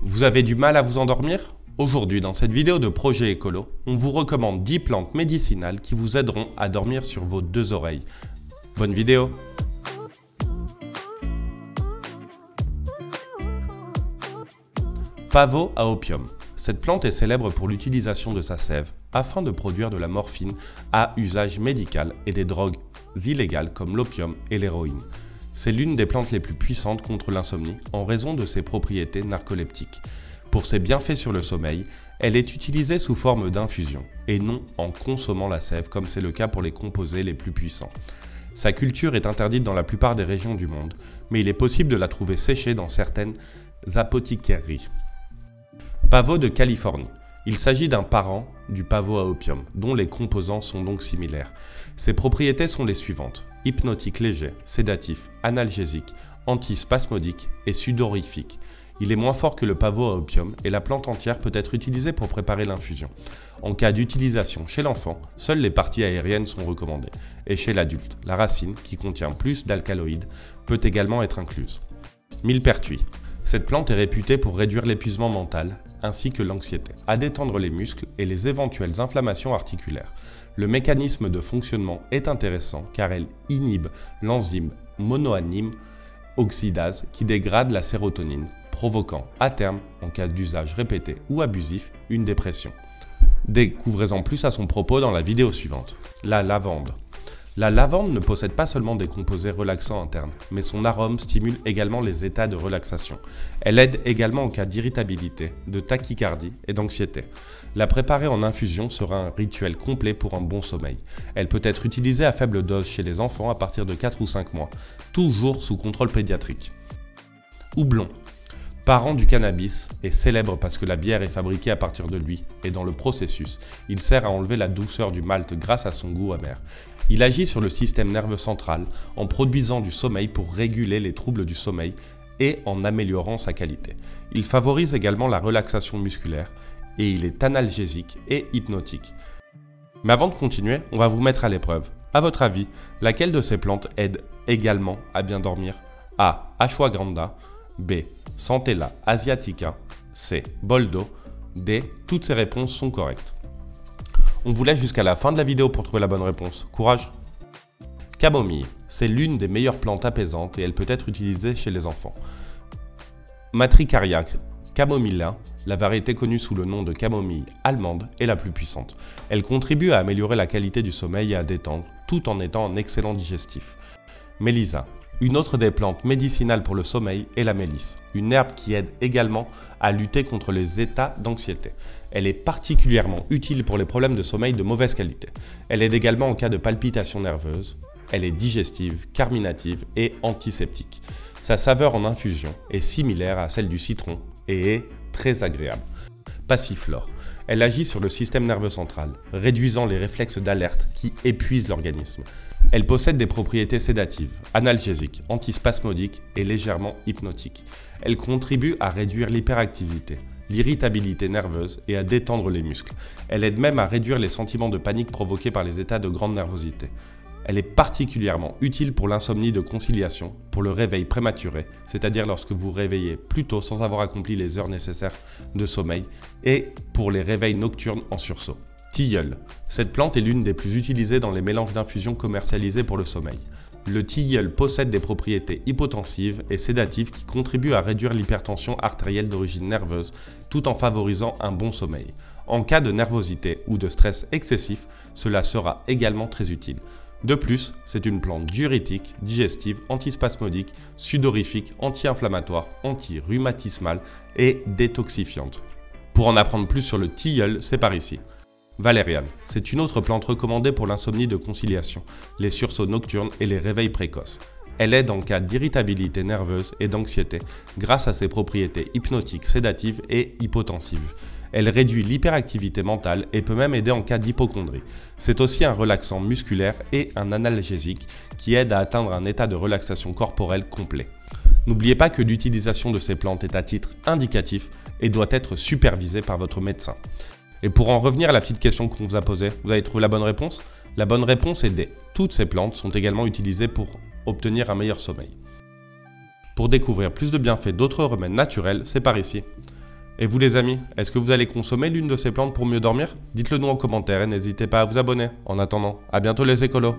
Vous avez du mal à vous endormir? Aujourd'hui, dans cette vidéo de Projet Écolo, on vous recommande 10 plantes médicinales qui vous aideront à dormir sur vos deux oreilles. Bonne vidéo! Pavot à opium. Cette plante est célèbre pour l'utilisation de sa sève afin de produire de la morphine à usage médical et des drogues illégales comme l'opium et l'héroïne. C'est l'une des plantes les plus puissantes contre l'insomnie en raison de ses propriétés narcoleptiques. Pour ses bienfaits sur le sommeil, elle est utilisée sous forme d'infusion et non en consommant la sève comme c'est le cas pour les composés les plus puissants. Sa culture est interdite dans la plupart des régions du monde, mais il est possible de la trouver séchée dans certaines apothicaireries. Pavot de Californie. Il s'agit d'un parent du pavot à opium, dont les composants sont donc similaires. Ses propriétés sont les suivantes: hypnotique léger, sédatif, analgésique, antispasmodique et sudorifique. Il est moins fort que le pavot à opium et la plante entière peut être utilisée pour préparer l'infusion. En cas d'utilisation chez l'enfant, seules les parties aériennes sont recommandées. Et chez l'adulte, la racine, qui contient plus d'alcaloïdes, peut également être incluse. Millepertuis. Cette plante est réputée pour réduire l'épuisement mental ainsi que l'anxiété, à détendre les muscles et les éventuelles inflammations articulaires. Le mécanisme de fonctionnement est intéressant car elle inhibe l'enzyme monoamine oxydase qui dégrade la sérotonine, provoquant à terme, en cas d'usage répété ou abusif, une dépression. Découvrez-en plus à son propos dans la vidéo suivante. La lavande. La lavande ne possède pas seulement des composés relaxants internes, mais son arôme stimule également les états de relaxation. Elle aide également en cas d'irritabilité, de tachycardie et d'anxiété. La préparer en infusion sera un rituel complet pour un bon sommeil. Elle peut être utilisée à faible dose chez les enfants à partir de 4 ou 5 mois, toujours sous contrôle pédiatrique. Houblon. Parent du cannabis, est célèbre parce que la bière est fabriquée à partir de lui et dans le processus, il sert à enlever la douceur du malt grâce à son goût amer. Il agit sur le système nerveux central en produisant du sommeil pour réguler les troubles du sommeil et en améliorant sa qualité. Il favorise également la relaxation musculaire et il est analgésique et hypnotique. Mais avant de continuer, on va vous mettre à l'épreuve. À votre avis, laquelle de ces plantes aide également à bien dormir? A. Ashwagandha. B. Centella asiatica. C. Boldo. D. Toutes ces réponses sont correctes. On vous laisse jusqu'à la fin de la vidéo pour trouver la bonne réponse. Courage! Camomille. C'est l'une des meilleures plantes apaisantes et elle peut être utilisée chez les enfants. Matricaria camomilla, la variété connue sous le nom de camomille allemande, est la plus puissante. Elle contribue à améliorer la qualité du sommeil et à détendre, tout en étant un excellent digestif. Mélissa. Une autre des plantes médicinales pour le sommeil est la mélisse, une herbe qui aide également à lutter contre les états d'anxiété. Elle est particulièrement utile pour les problèmes de sommeil de mauvaise qualité. Elle aide également en cas de palpitations nerveuses. Elle est digestive, carminative et antiseptique. Sa saveur en infusion est similaire à celle du citron et est très agréable. Passiflore. Elle agit sur le système nerveux central, réduisant les réflexes d'alerte qui épuisent l'organisme. Elle possède des propriétés sédatives, analgésiques, antispasmodiques et légèrement hypnotiques. Elle contribue à réduire l'hyperactivité, l'irritabilité nerveuse et à détendre les muscles. Elle aide même à réduire les sentiments de panique provoqués par les états de grande nervosité. Elle est particulièrement utile pour l'insomnie de conciliation, pour le réveil prématuré, c'est-à-dire lorsque vous réveillez plus tôt sans avoir accompli les heures nécessaires de sommeil, et pour les réveils nocturnes en sursaut. Tilleul. Cette plante est l'une des plus utilisées dans les mélanges d'infusion commercialisés pour le sommeil. Le tilleul possède des propriétés hypotensives et sédatives qui contribuent à réduire l'hypertension artérielle d'origine nerveuse tout en favorisant un bon sommeil. En cas de nervosité ou de stress excessif, cela sera également très utile. De plus, c'est une plante diurétique, digestive, antispasmodique, sudorifique, anti-inflammatoire, anti-rhumatismale et détoxifiante. Pour en apprendre plus sur le tilleul, c'est par ici. Valériane. C'est une autre plante recommandée pour l'insomnie de conciliation, les sursauts nocturnes et les réveils précoces. Elle aide en cas d'irritabilité nerveuse et d'anxiété grâce à ses propriétés hypnotiques, sédatives et hypotensives. Elle réduit l'hyperactivité mentale et peut même aider en cas d'hypocondrie. C'est aussi un relaxant musculaire et un analgésique qui aide à atteindre un état de relaxation corporelle complet. N'oubliez pas que l'utilisation de ces plantes est à titre indicatif et doit être supervisée par votre médecin. Et pour en revenir à la petite question qu'on vous a posée, vous avez trouvé la bonne réponse? La bonne réponse est D. Toutes ces plantes sont également utilisées pour obtenir un meilleur sommeil. Pour découvrir plus de bienfaits d'autres remèdes naturels, c'est par ici. Et vous les amis, est-ce que vous allez consommer l'une de ces plantes pour mieux dormir? Dites-le nous en commentaire et n'hésitez pas à vous abonner. En attendant, à bientôt les écolos.